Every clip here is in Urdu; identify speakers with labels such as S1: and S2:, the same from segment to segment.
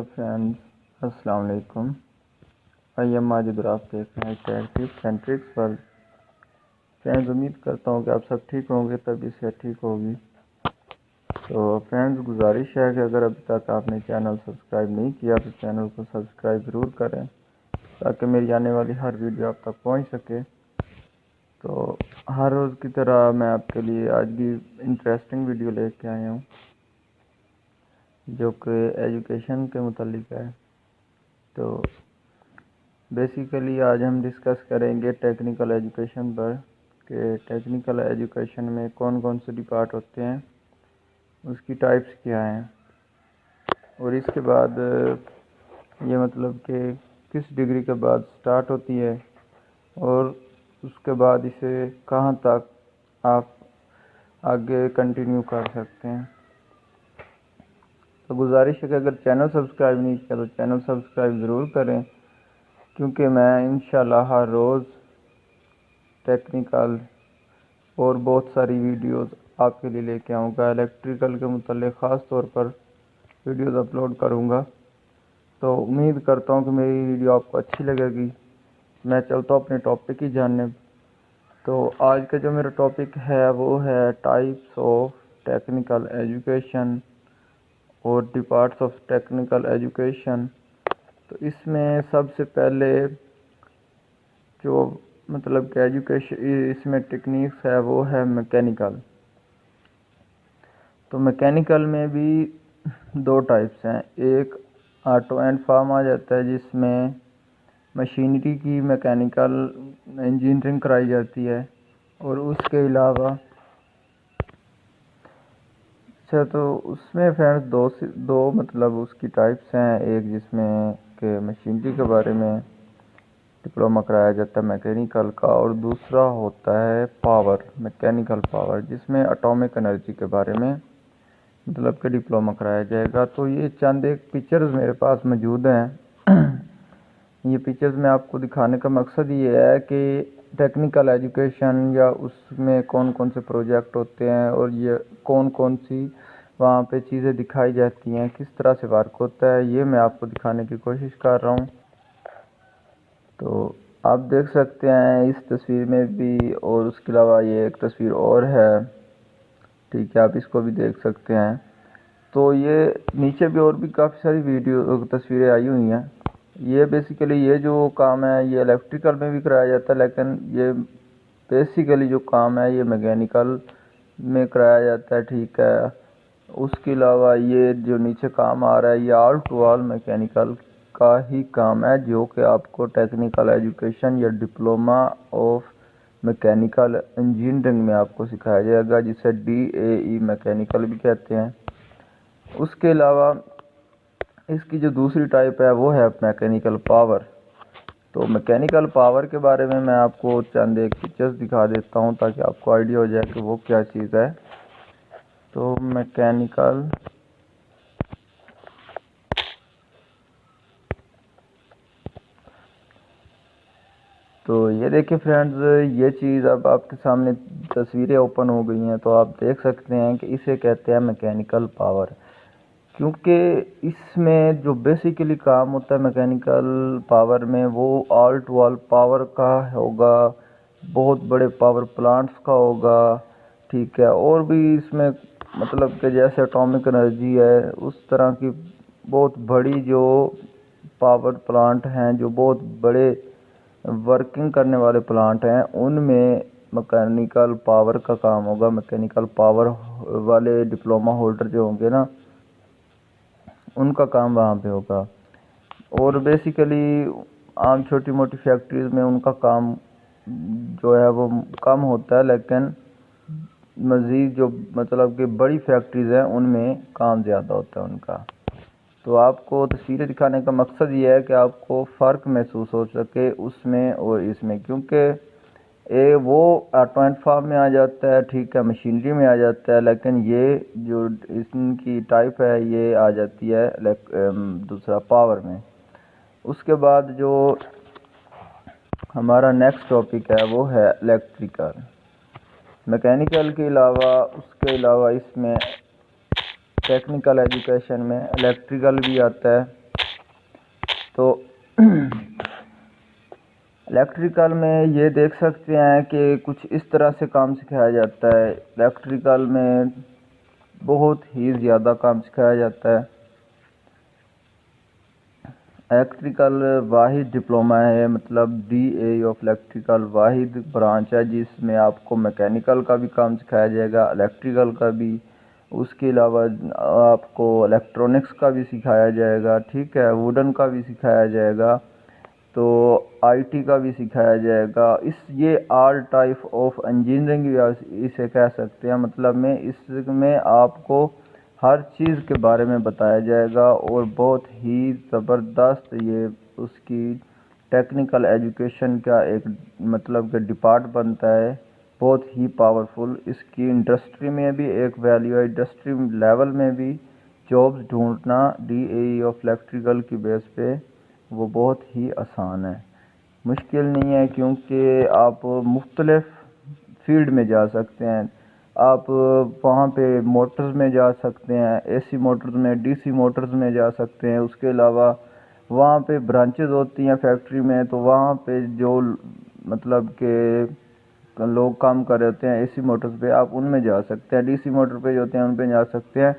S1: ہیلو فرینڈز، السلام علیکم۔ آئی ایم ماجد اور آپ دیکھ رہے ہیں techs and tricks world. Friends, امید کرتا ہوں کہ آپ سب ٹھیک ہوں گے، تبھی سے ٹھیک ہوگی۔ تو فرینڈز، گزارش ہے کہ اگر ابھی تک آپ نے چینل سبسکرائب نہیں کیا تو چینل کو سبسکرائب ضرور کریں تاکہ میری آنے والی ہر ویڈیو آپ تک پہنچ سکے۔ تو ہر روز کی طرح میں آپ کے لیے آج بھی انٹرسٹنگ ویڈیو لے کے آیا ہوں جو کہ ایجوکیشن کے متعلق ہے۔ تو بیسیکلی آج ہم ڈسکس کریں گے ٹیکنیکل ایجوکیشن پر کہ ٹیکنیکل ایجوکیشن میں کون کون سے ڈپارٹ ہوتے ہیں، اس کی ٹائپس کیا ہیں، اور اس کے بعد یہ مطلب کہ کس ڈگری کے بعد سٹارٹ ہوتی ہے اور اس کے بعد اسے کہاں تک آپ آگے کنٹینیو کر سکتے ہیں۔ تو گزارش ہے کہ اگر چینل سبسکرائب نہیں کیا تو چینل سبسکرائب ضرور کریں، کیونکہ میں انشاءاللہ ہر روز ٹیکنیکل اور بہت ساری ویڈیوز آپ کے لیے لے کے آؤں گا۔ الیکٹریکل کے متعلق خاص طور پر ویڈیوز اپلوڈ کروں گا۔ تو امید کرتا ہوں کہ میری ویڈیو آپ کو اچھی لگے گی۔ میں چلتا ہوں اپنے ٹاپک کی جانب۔ تو آج کا جو میرا ٹاپک ہے وہ ہے ٹائپس آف ٹیکنیکل ایجوکیشن اور ڈپارٹس آف ٹیکنیکل ایجوکیشن۔ تو اس میں سب سے پہلے جو مطلب کہ ایجوکیشن اس میں ٹیکنیکس ہے وہ ہے میکینیکل۔ تو میکینیکل میں بھی دو ٹائپس ہیں، ایک آٹو اینڈ فارم آ جاتا ہے جس میں مشینری کی میکینیکل انجینئرنگ کرائی جاتی ہے، اور اس کے علاوہ تو اس میں فرینڈز دو مطلب اس کی ٹائپس ہیں، ایک جس میں کہ مشینری کے بارے میں ڈپلومہ کرایا جاتا ہے میکینیکل کا، اور دوسرا ہوتا ہے پاور، میکینیکل پاور، جس میں اٹامک انرجی کے بارے میں مطلب کہ ڈپلومہ کرایا جائے گا۔ تو یہ چند ایک پکچرز میرے پاس موجود ہیں۔ یہ پکچرز میں آپ کو دکھانے کا مقصد یہ ہے کہ ٹیکنیکل ایجوکیشن یا اس میں کون کون سے پروجیکٹ ہوتے ہیں اور یہ کون کون سی وہاں پہ چیزیں دکھائی جاتی ہیں، کس طرح سے ورک ہوتا ہے، یہ میں آپ کو دکھانے کی کوشش کر رہا ہوں۔ تو آپ دیکھ سکتے ہیں اس تصویر میں بھی، اور اس کے علاوہ یہ ایک تصویر اور ہے، ٹھیک ہے، آپ اس کو بھی دیکھ سکتے ہیں۔ تو یہ نیچے بھی اور بھی کافی ساری تصویریں آئی ہوئی ہیں۔ یہ بیسیکلی یہ جو کام ہے یہ الیکٹریکل میں بھی کرایا جاتا ہے، لیکن یہ بیسیکلی جو کام ہے یہ میکینیکل میں کرایا جاتا ہے، ٹھیک ہے۔ اس کے علاوہ یہ جو نیچے کام آ رہا ہے یہ آل ٹو آل میکینیکل کا ہی کام ہے، جو کہ آپ کو ٹیکنیکل ایجوکیشن یا ڈپلومہ آف میکینیکل انجینئرنگ میں آپ کو سکھایا جائے گا، جسے DAE میکینیکل بھی کہتے ہیں۔ اس کے علاوہ اس کی جو دوسری ٹائپ ہے وہ ہے میکینیکل پاور۔ تو میکینیکل پاور کے بارے میں آپ کو چند ایک پکچرز دکھا دیتا ہوں تاکہ آپ کو آئیڈیا ہو جائے کہ وہ کیا چیز ہے۔ تو میکینیکل تو یہ دیکھیں فرینڈز، یہ چیز اب آپ کے سامنے تصویریں اوپن ہو گئی ہیں، تو آپ دیکھ سکتے ہیں کہ اسے کہتے ہیں میکینیکل پاور، کیونکہ اس میں جو بیسیکلی کام ہوتا ہے میکینیکل پاور میں وہ آل ٹو آل پاور کا ہوگا، بہت بڑے پاور پلانٹس کا ہوگا، ٹھیک ہے، اور بھی اس میں مطلب کہ جیسے اٹامک انرجی ہے اس طرح کی بہت بڑی جو پاور پلانٹ ہیں، جو بہت بڑے ورکنگ کرنے والے پلانٹ ہیں، ان میں میکینیکل پاور کا کام ہوگا۔ میکینیکل پاور والے ڈپلومہ ہولڈر جو ہوں گے نا، ان کا کام وہاں پہ ہوگا۔ اور بیسیکلی عام چھوٹی موٹی فیکٹریز میں ان کا کام جو ہے وہ کم ہوتا ہے، لیکن مزید جو مطلب کہ بڑی فیکٹریز ہیں ان میں کام زیادہ ہوتا ہے ان کا۔ تو آپ کو تصویریں دکھانے کا مقصد یہ ہے کہ آپ کو فرق محسوس ہو سکے اس میں اور اس میں، کیونکہ وہ آٹو اینڈ فارم میں آ جاتا ہے، ٹھیک ہے، مشینری میں آ جاتا ہے، لیکن یہ جو اس کی ٹائپ ہے یہ آ جاتی ہے دوسرا پاور میں۔ اس کے بعد جو ہمارا نیکسٹ ٹاپک ہے وہ ہے الیکٹریکل۔ میکینیکل کے علاوہ اس کے علاوہ اس میں ٹیکنیکل ایجوکیشن میں الیکٹریکل بھی آتا ہے، تو الیکٹریکل میں یہ دیکھ سکتے ہیں کہ کچھ اس طرح سے کام سکھایا جاتا ہے. الیکٹریکل میں بہت ہی زیادہ کام سکھایا جاتا ہے. الیکٹریکل واحد ڈپلوما ہے، مطلب ڈی اے آف الیکٹریکل واحد برانچ ہے جس میں آپ کو میکینیکل کا بھی کام سکھایا جائے گا، الیکٹریکل کا بھی، اس کے علاوہ آپ کو الیکٹرانکس کا بھی سکھایا جائے گا، ٹھیک ہے، ووڈن کا بھی سکھایا جائے گا، تو آئی ٹی کا بھی سکھایا جائے گا. یہ آل ٹائپ آف انجینئرنگ اسے کہہ سکتے ہیں. مطلب میں اس میں آپ کو ہر چیز کے بارے میں بتایا جائے گا اور بہت ہی زبردست یہ اس کی ٹیکنیکل ایجوکیشن کا ایک مطلب کہ ڈپارٹ بنتا ہے، بہت ہی پاورفل. اس کی انڈسٹری میں بھی ایک ویلیو ہے، انڈسٹری لیول میں بھی جابس ڈھونڈنا ڈی اے آف الیکٹریکل کی بیس پہ وہ بہت ہی آسان ہے، مشکل نہیں ہے، کیونکہ آپ مختلف فیلڈ میں جا سکتے ہیں. آپ وہاں پہ موٹرز میں جا سکتے ہیں، اے سی موٹرز میں، ڈی سی موٹرز میں جا سکتے ہیں. اس کے علاوہ وہاں پہ برانچز ہوتی ہیں فیکٹری میں، تو وہاں پہ جو مطلب کہ لوگ کام کر رہے ہوتے ہیں اے سی موٹرز پہ، آپ ان میں جا سکتے ہیں. ڈی سی موٹر پہ جو ہوتے ہیں ان پہ جا سکتے ہیں.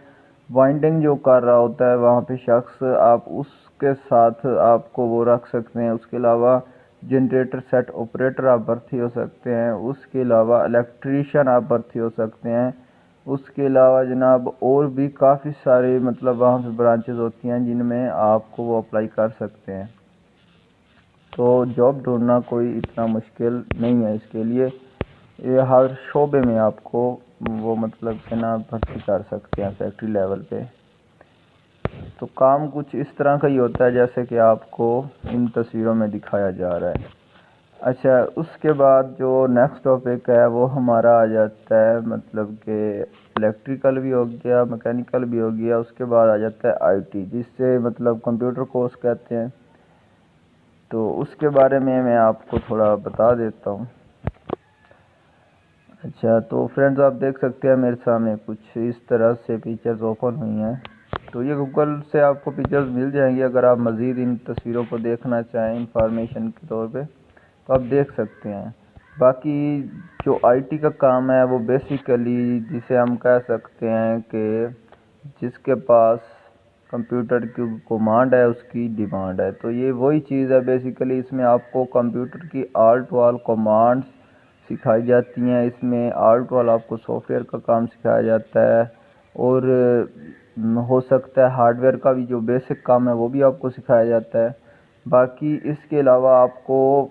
S1: وائنڈنگ جو کر رہا ہوتا ہے وہاں پہ شخص، آپ اس کے ساتھ آپ کو وہ رکھ سکتے ہیں. اس کے علاوہ جنریٹر سیٹ آپریٹر آپ بھرتی ہو سکتے ہیں. اس کے علاوہ الیکٹریشین آپ بھرتی ہو سکتے ہیں. اس کے علاوہ جناب اور بھی کافی سارے مطلب وہاں پہ برانچز ہوتی ہیں جن میں آپ کو وہ اپلائی کر سکتے ہیں. تو جاب ڈھونڈنا کوئی اتنا مشکل نہیں ہے اس کے لیے، یہ ہر شعبے میں آپ کو وہ مطلب کہ نا بھرتی کر سکتے ہیں فیکٹری لیول پہ. تو کام کچھ اس طرح کا ہی ہوتا ہے جیسے کہ آپ کو ان تصویروں میں دکھایا جا رہا ہے. اچھا، اس کے بعد جو نیکسٹ ٹاپک ہے وہ ہمارا آ جاتا ہے مطلب کہ الیکٹریکل بھی ہو گیا، میکینیکل بھی ہو گیا. اس کے بعد آ جاتا ہے آئی ٹی، جس سے مطلب کمپیوٹر کورس کہتے ہیں. تو اس کے بارے میں آپ کو تھوڑا بتا دیتا ہوں. اچھا، تو فرینڈز آپ دیکھ سکتے ہیں میرے سامنے کچھ اس طرح سے پکچرز اوپن ہوئی ہیں. تو یہ گوگل سے آپ کو پکچرز مل جائیں گی. اگر آپ مزید ان تصویروں کو دیکھنا چاہیں انفارمیشن کے طور پہ تو آپ دیکھ سکتے ہیں. باقی جو آئی ٹی کا کام ہے وہ بیسیکلی جسے ہم کہہ سکتے ہیں کہ جس کے پاس کمپیوٹر کی کمانڈ ہے اس کی ڈیمانڈ ہے. تو یہ وہی چیز ہے بیسیکلی. اس میں آپ کو کمپیوٹر کی آل ٹو آل کمانڈس سکھائی جاتی ہیں. اس میں آل ٹو آل آپ کو سافٹ ویئر کا کام سکھایا جاتا ہے، اور ہو سکتا ہے ہارڈ ویئر کا بھی جو بیسک کام ہے وہ بھی آپ کو سکھایا جاتا ہے. باقی اس کے علاوہ آپ کو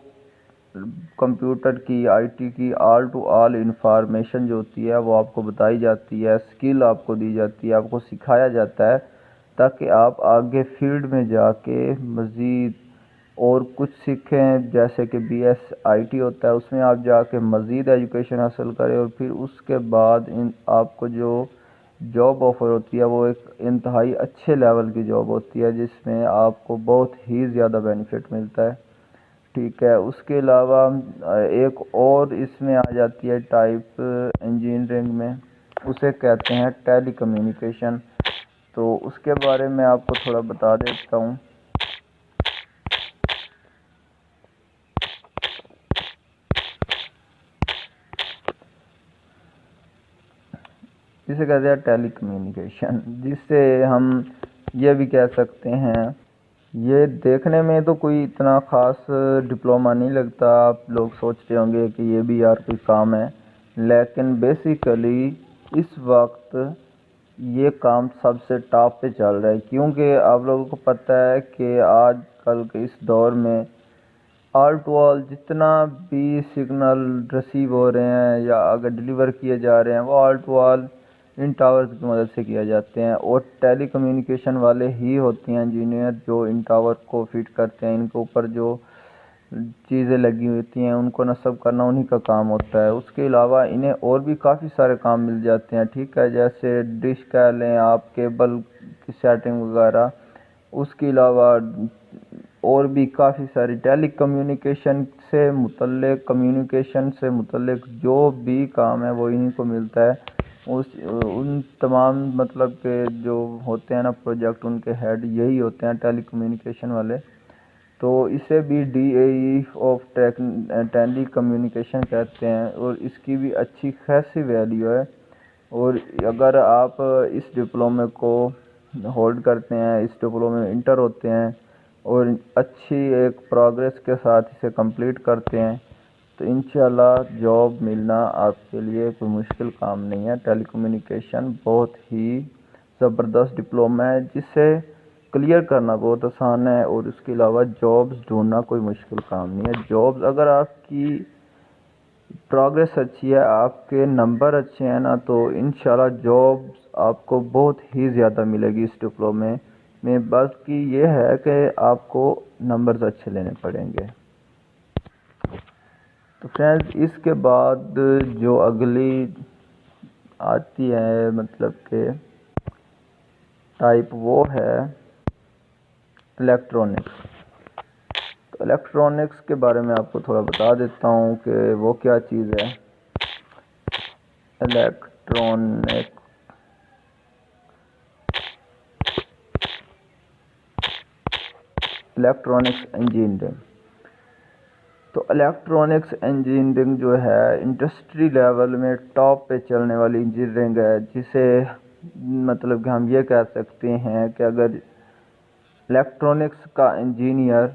S1: کمپیوٹر کی آئی ٹی کی آل ٹو آل انفارمیشن جو ہوتی ہے وہ آپ کو بتائی جاتی ہے، اسکل آپ کو دی جاتی ہے، آپ کو سکھایا جاتا ہے تاکہ آپ آگے فیلڈ میں جا کے مزید اور کچھ سیکھیں. جیسے کہ بی ایس آئی ٹی ہوتا ہے، اس میں آپ جا کے مزید ایجوکیشن حاصل کریں، اور پھر اس کے بعد آپ کو جو جاب آفر ہوتی ہے وہ ایک انتہائی اچھے لیول کی جاب ہوتی ہے جس میں آپ کو بہت ہی زیادہ بینیفٹ ملتا ہے. ٹھیک ہے، اس کے علاوہ ایک اور اس میں آ جاتی ہے ٹائپ انجینئرنگ میں، اسے کہتے ہیں ٹیلی کمیونیکیشن. تو اس کے بارے میں آپ کو تھوڑا بتا دیتا ہوں. جسے کہتے ہیں ٹیلی کمیونیکیشن، جس سے ہم یہ بھی کہہ سکتے ہیں، یہ دیکھنے میں تو کوئی اتنا خاص ڈپلومہ نہیں لگتا. آپ لوگ سوچتے ہوں گے کہ یہ بھی یار کوئی کام ہے، لیکن بیسیکلی اس وقت یہ کام سب سے ٹاپ پہ چل رہا ہے. کیونکہ آپ لوگوں کو پتہ ہے کہ آج کل کے اس دور میں آل ٹو آل جتنا بھی سگنل ریسیو ہو رہے ہیں یا اگر ڈیلیور کیے جا رہے ہیں وہ آل ٹو آل ان ٹاورز کی مدد سے کیا جاتے ہیں، اور ٹیلی کمیونیکیشن والے ہی ہوتے ہیں انجینئر جو ان ٹاور کو فٹ کرتے ہیں. ان کے اوپر جو چیزیں لگی ہوتی ہیں ان کو نصب کرنا انہی کا کام ہوتا ہے. اس کے علاوہ انہیں اور بھی کافی سارے کام مل جاتے ہیں، ٹھیک ہے، جیسے ڈش کہہ لیں آپ، کیبل کی سیٹنگ وغیرہ. اس کے علاوہ اور بھی کافی ساری ٹیلی کمیونیکیشن سے متعلق جو بھی کام ہے وہ انہیں کو ملتا ہے. ان تمام مطلب کہ جو ہوتے ہیں نا پروجیکٹ، ان کے ہیڈ یہی ہوتے ہیں ٹیلی کمیونیکیشن والے. تو اسے بھی DAE آف ٹیلی کمیونیکیشن کہتے ہیں، اور اس کی بھی اچھی خاصی ویلیو ہے۔ اور اگر آپ اس ڈپلومے کو ہولڈ کرتے ہیں، اس ڈپلومے میں انٹر ہوتے ہیں اور اچھی ایک پروگریس کے ساتھ اسے کمپلیٹ کرتے ہیں تو انشاءاللہ جاب ملنا آپ کے لیے کوئی مشکل کام نہیں ہے۔ ٹیلی کمیونیکیشن بہت ہی زبردست ڈپلومہ ہے جسے کلیئر کرنا بہت آسان ہے، اور اس کے علاوہ جابز ڈھونڈنا کوئی مشکل کام نہیں ہے۔ جابز اگر آپ کی پروگریس اچھی ہے، آپ کے نمبر اچھے ہیں نا، تو انشاءاللہ جابز آپ کو بہت ہی زیادہ ملے گی اس ڈپلومے میں، بلکہ یہ ہے کہ آپ کو نمبرز اچھے لینے پڑیں گے۔ تو فرینڈز اس کے بعد جو اگلی آتی ہے مطلب کہ ٹائپ، وہ ہے الیکٹرونکس۔ تو الیکٹرونکس کے بارے میں آپ کو تھوڑا بتا دیتا ہوں کہ وہ کیا چیز ہے۔ Electronics engineering. تو الیکٹرونکس انجینئرنگ جو ہے انڈسٹری لیول میں ٹاپ پہ چلنے والی انجینئرنگ ہے، جسے مطلب کہ ہم یہ کہہ سکتے ہیں کہ اگر الیکٹرونکس کا انجینئر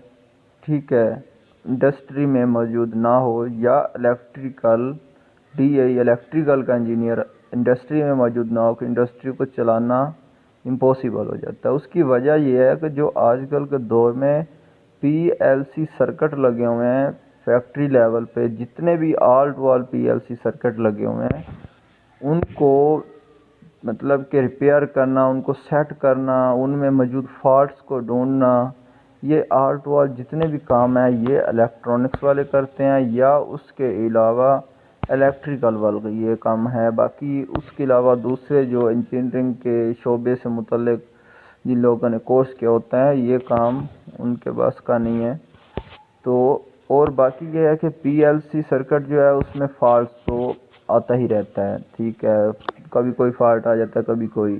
S1: ٹھیک ہے انڈسٹری میں موجود نہ ہو، یا الیکٹریکل کا انجینئر انڈسٹری میں موجود نہ ہو، کہ انڈسٹری کو چلانا امپاسبل ہو جاتا ہے۔ اس کی وجہ یہ ہے کہ جو آج کل کے دور میں PLC سرکٹ لگے ہوئے ہیں فیکٹری لیول پہ، جتنے بھی all to all PLC circuit لگے ہوئے ہیں، ان کو مطلب کہ ریپیئر کرنا، ان کو سیٹ کرنا، ان میں موجود فالٹس کو ڈھونڈنا، یہ آل ٹو آل جتنے بھی کام ہیں یہ الیکٹرونکس والے کرتے ہیں، یا اس کے علاوہ الیکٹریکل والے یہ کام ہے۔ باقی اس کے علاوہ دوسرے جو انجینئرنگ کے شعبے سے متعلق جن لوگوں نے کورس کیا ہوتا ہے، یہ کام ان کے بس کا نہیں ہے۔ تو اور باقی یہ ہے کہ PLC سرکٹ جو ہے اس میں فالٹ تو آتا ہی رہتا ہے، ٹھیک ہے، کبھی کوئی فالٹ آ جاتا ہے، کبھی کوئی،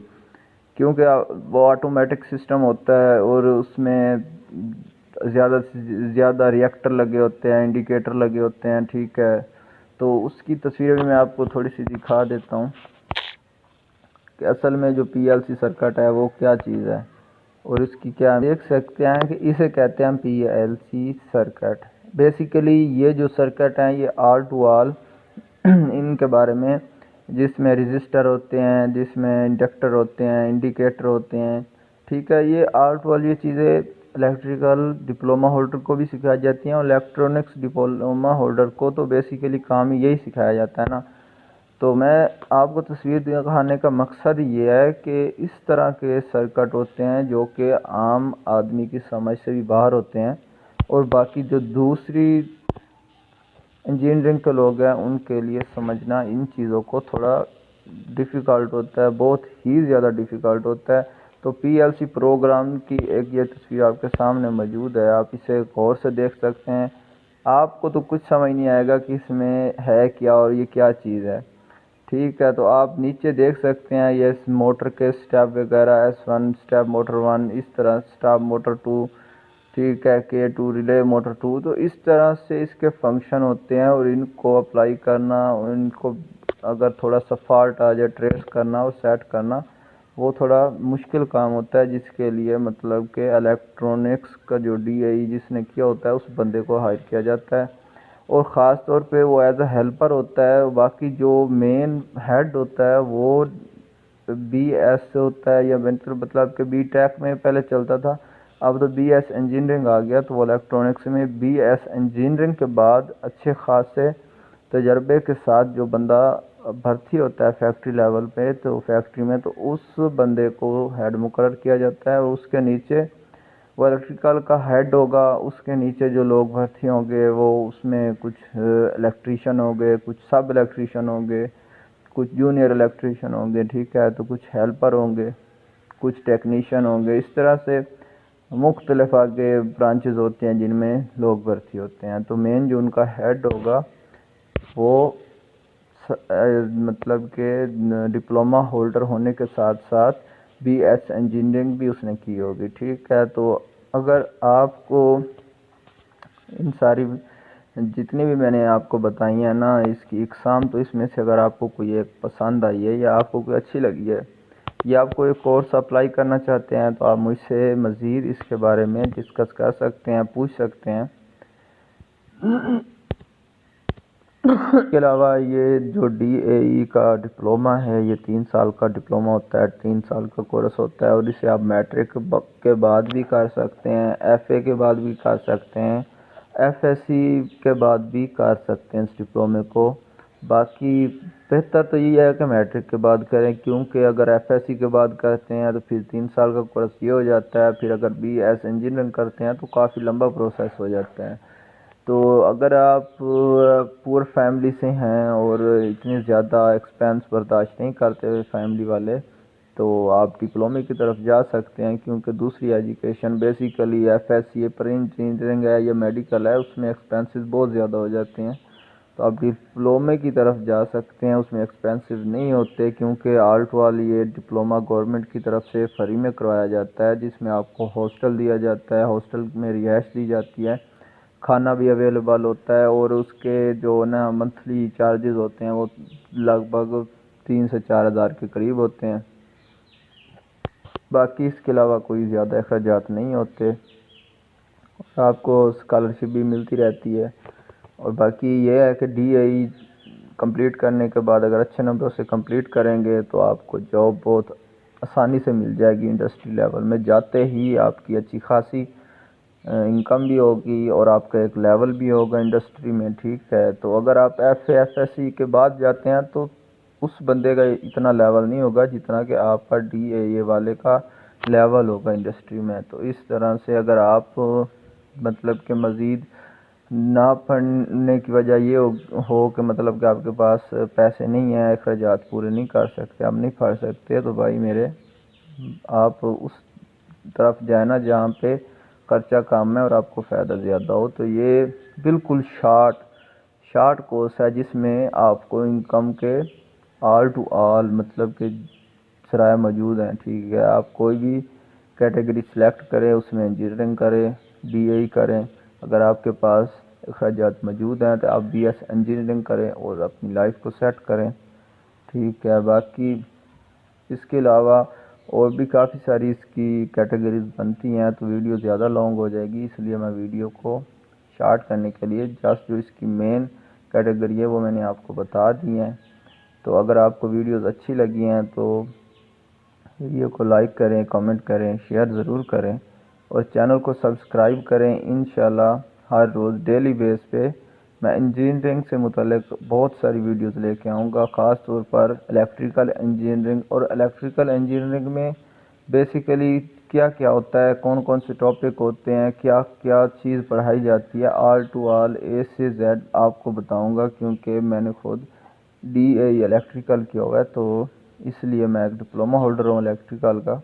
S1: کیونکہ وہ آٹومیٹک سسٹم ہوتا ہے اور اس میں زیادہ سے زیادہ ریئیکٹر لگے ہوتے ہیں، انڈیکیٹر لگے ہوتے ہیں، ٹھیک ہے۔ تو اس کی تصویر بھی میں آپ کو تھوڑی سی دکھا دیتا ہوں کہ اصل میں جو PLC سرکٹ ہے وہ کیا چیز ہے، اور اس کی کیا دیکھ سکتے ہیں کہ اسے کہتے ہیں PLC سرکٹ۔ بیسیکلی یہ جو سرکٹ ہیں یہ آل ٹو آل ان کے بارے میں، جس میں رجسٹر ہوتے ہیں، جس میں انڈکٹر ہوتے ہیں، انڈیکیٹر ہوتے ہیں، ٹھیک ہے، یہ آل ٹو آل یہ چیزیں الیکٹریکل ڈپلومہ ہولڈر کو بھی سکھائی جاتی ہیں، اور الیکٹرونکس ڈپلومہ ہولڈر کو تو بیسیکلی کام یہی سکھایا جاتا ہے نا۔ تو میں آپ کو تصویر دکھانے کا مقصد یہ ہے کہ اس طرح کے سرکٹ ہوتے ہیں جو کہ عام آدمی کی سمجھ سے بھی باہر ہوتے ہیں، اور باقی جو دوسری انجینئرنگ کے لوگ ہیں ان کے لیے سمجھنا ان چیزوں کو تھوڑا ڈیفیکلٹ ہوتا ہے، بہت ہی زیادہ ڈیفیکلٹ ہوتا ہے۔ تو PLC پروگرام کی ایک یہ تصویر آپ کے سامنے موجود ہے، آپ اسے غور سے دیکھ سکتے ہیں۔ آپ کو تو کچھ سمجھ نہیں آئے گا کہ اس میں ہے کیا اور یہ کیا چیز ہے، ٹھیک ہے۔ تو آپ نیچے دیکھ سکتے ہیں یہ موٹر کے سٹیپ وغیرہ، S1 سٹیپ موٹر 1، اس طرح سٹیپ موٹر 2، ٹھیک ہے، K2 ریلے موٹر 2۔ تو اس طرح سے اس کے فنکشن ہوتے ہیں، اور ان کو اپلائی کرنا، ان کو اگر تھوڑا سا فالٹ آ جائے ٹریس کرنا اور سیٹ کرنا، وہ تھوڑا مشکل کام ہوتا ہے، جس کے لیے مطلب کہ الیکٹرونکس کا جو DAE جس نے کیا ہوتا ہے اس بندے کو ہائر کیا جاتا ہے، اور خاص طور پہ وہ ایز اے ہیلپر ہوتا ہے۔ باقی جو مین ہیڈ ہوتا ہے وہ BS ہوتا ہے، یا مطلب کہ BTech میں پہلے چلتا تھا، اب تو BS انجینئرنگ آ گیا، تو وہ الیکٹرونکس میں BS انجینئرنگ کے بعد اچھے خاصے تجربے کے ساتھ جو بندہ بھرتی ہوتا ہے فیکٹری لیول پہ، تو فیکٹری میں، تو اس بندے کو ہیڈ مقرر کیا جاتا ہے، اور اس کے نیچے وہ الیکٹریکل کا ہیڈ ہوگا، اس کے نیچے جو لوگ بھرتی ہوں گے وہ اس میں کچھ الیکٹریشین ہوں گے، کچھ سب الیکٹریشین ہوں گے، کچھ جونیئر الیکٹریشین ہوں گے، ٹھیک ہے، تو کچھ ہیلپر ہوں گے، کچھ ٹیکنیشین ہوں گے، اس طرح سے مختلف آگے برانچز ہوتے ہیں جن میں لوگ بھرتی ہوتے ہیں۔ تو مین جو ان کا ہیڈ ہوگا وہ مطلب کہ ڈپلومہ ہولڈر ہونے کے ساتھ ساتھ BS انجینئرنگ بھی اس نے کی ہوگی، ٹھیک ہے۔ تو اگر آپ کو ان ساری جتنی بھی میں نے آپ کو بتائی ہیں نا اس کی اقسام، تو اس میں سے اگر آپ کو کوئی ایک پسند آئی ہے یا آپ کو کوئی اچھی لگی ہے یا آپ کوئی کورس اپلائی کرنا چاہتے ہیں تو آپ مجھ سے مزید اس کے بارے میں ڈسکس کر سکتے ہیں، پوچھ سکتے ہیں۔ اس کے علاوہ یہ جو ڈی اے ای کا ڈپلومہ ہے یہ 3 سال کا ڈپلومہ ہوتا ہے، 3 سال کا کورس ہوتا ہے، اور اسے آپ میٹرک کے بعد بھی کر سکتے ہیں، ایف اے کے بعد بھی کر سکتے ہیں، ایف ایس سی کے بعد بھی کر سکتے ہیں اس ڈپلومے کو۔ باقی بہتر تو یہ ہے کہ میٹرک کے بعد کریں، کیونکہ اگر ایف ایس سی کے بعد کرتے ہیں تو پھر 3 سال کا کورس یہ ہو جاتا ہے، پھر اگر بی ایس انجینئرنگ کرتے ہیں تو کافی لمبا پروسیس ہو جاتا ہے۔ تو اگر آپ پور فیملی سے ہیں اور اتنے زیادہ ایکسپینس برداشت نہیں کرتے ہوئے فیملی والے، تو آپ ڈپلومے کی طرف جا سکتے ہیں، کیونکہ دوسری education basically F S C پر انجینئرنگ ہے یا میڈیکل ہے، اس میں ایکسپینسز بہت زیادہ ہو جاتے ہیں، تو آپ ڈپلومے کی طرف جا سکتے ہیں، اس میں ایکسپینسز نہیں ہوتے، کیونکہ آلٹ والی یہ ڈپلومہ گورنمنٹ کی طرف سے فری میں کروایا جاتا ہے، جس میں آپ کو ہاسٹل دیا جاتا ہے، ہاسٹل میں رہائش دی جاتی ہے، کھانا بھی اویلیبل ہوتا ہے، اور اس کے جو نا منتھلی چارجز ہوتے ہیں وہ لگ بھگ 3 سے 4 ہزار کے قریب ہوتے ہیں۔ باقی اس کے علاوہ کوئی زیادہ اخراجات نہیں ہوتے، اور آپ کو اسکالرشپ بھی ملتی رہتی ہے۔ اور باقی یہ ہے کہ ڈی اے ای کمپلیٹ کرنے کے بعد اگر اچھے نمبروں سے کمپلیٹ کریں گے تو آپ کو جاب بہت آسانی سے مل جائے گی، انڈسٹری لیول میں جاتے ہی آپ کی اچھی خاصی انکم بھی ہوگی اور آپ کا ایک لیول بھی ہوگا انڈسٹری میں، ٹھیک ہے۔ تو اگر آپ F A F S C کے بعد جاتے ہیں تو اس بندے کا اتنا لیول نہیں ہوگا جتنا کہ آپ کا ڈی اے ای والے کا لیول ہوگا انڈسٹری میں۔ تو اس طرح سے اگر آپ مطلب کہ مزید نہ پڑھنے کی وجہ یہ ہو کہ مطلب کہ آپ کے پاس پیسے نہیں ہیں، اخراجات پورے نہیں کر سکتے، آپ نہیں پڑھ سکتے، تو بھائی میرے آپ اس طرف جائیں نا جہاں پہ خرچہ کم ہے اور آپ کو فائدہ زیادہ ہو۔ تو یہ بالکل شارٹ کورس ہے جس میں آپ کو انکم کے آل ٹو آل مطلب کہ ذرائع موجود ہیں، ٹھیک ہے۔ آپ کوئی بھی کیٹیگری سلیکٹ کریں، اس میں انجینئرنگ کریں، بی اے کریں، اگر آپ کے پاس اخراجات موجود ہیں تو آپ بی ایس انجینئرنگ کریں اور اپنی لائف کو سیٹ کریں، ٹھیک ہے۔ باقی اس کے علاوہ اور بھی کافی ساری اس کی کیٹیگریز بنتی ہیں، تو ویڈیو زیادہ لانگ ہو جائے گی، اس لیے میں ویڈیو کو شارٹ کرنے کے لیے جسٹ جو اس کی مین کیٹیگری ہے وہ میں نے آپ کو بتا دی ہیں۔ تو اگر آپ کو ویڈیوز اچھی لگی ہیں تو ویڈیو کو لائک کریں، کامنٹ کریں، شیئر ضرور کریں، اور چینل کو سبسکرائب کریں۔ انشاءاللہ ہر روز ڈیلی بیس پہ میں انجینئرنگ سے متعلق بہت ساری ویڈیوز لے کے آؤں گا، خاص طور پر الیکٹریکل انجینئرنگ، اور الیکٹریکل انجینئرنگ میں بیسیکلی کیا کیا ہوتا ہے، کون کون سے ٹاپک ہوتے ہیں، کیا کیا چیز پڑھائی جاتی ہے، آل ٹو آل اے سے زیڈ آپ کو بتاؤں گا، کیونکہ میں نے خود ڈی اے الیکٹریکل کیا ہوا ہے، تو اس لیے میں ایک ڈپلومہ ہولڈر ہوں الیکٹریکل کا،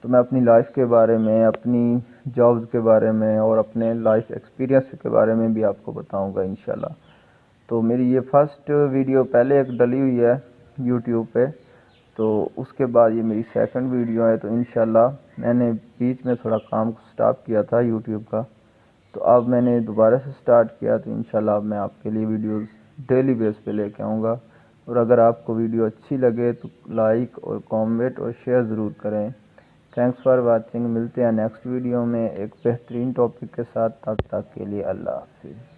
S1: تو میں اپنی لائف کے بارے میں، اپنی جابز کے بارے میں اور اپنے لائف ایکسپیرینس کے بارے میں بھی آپ کو بتاؤں گا انشاءاللہ۔ تو میری یہ فرسٹ ویڈیو پہلے ایک ڈلی ہوئی ہے یوٹیوب پہ، تو اس کے بعد یہ میری سیکنڈ ویڈیو ہے، تو انشاءاللہ میں نے بیچ میں تھوڑا کام سٹاپ کیا تھا یوٹیوب کا، تو اب میں نے دوبارہ سے سٹارٹ کیا، تو انشاءاللہ اب میں آپ کے لیے ویڈیوز ڈیلی بیس پہ لے کے آؤں گا، اور اگر آپ کو ویڈیو اچھی لگے تو لائک اور کامنٹ اور شیئر ضرور کریں۔ تھینکس فار واچنگ، ملتے ہیں نیکسٹ ویڈیو میں ایک بہترین ٹاپک کے ساتھ، تب تک کے لیے اللہ حافظ۔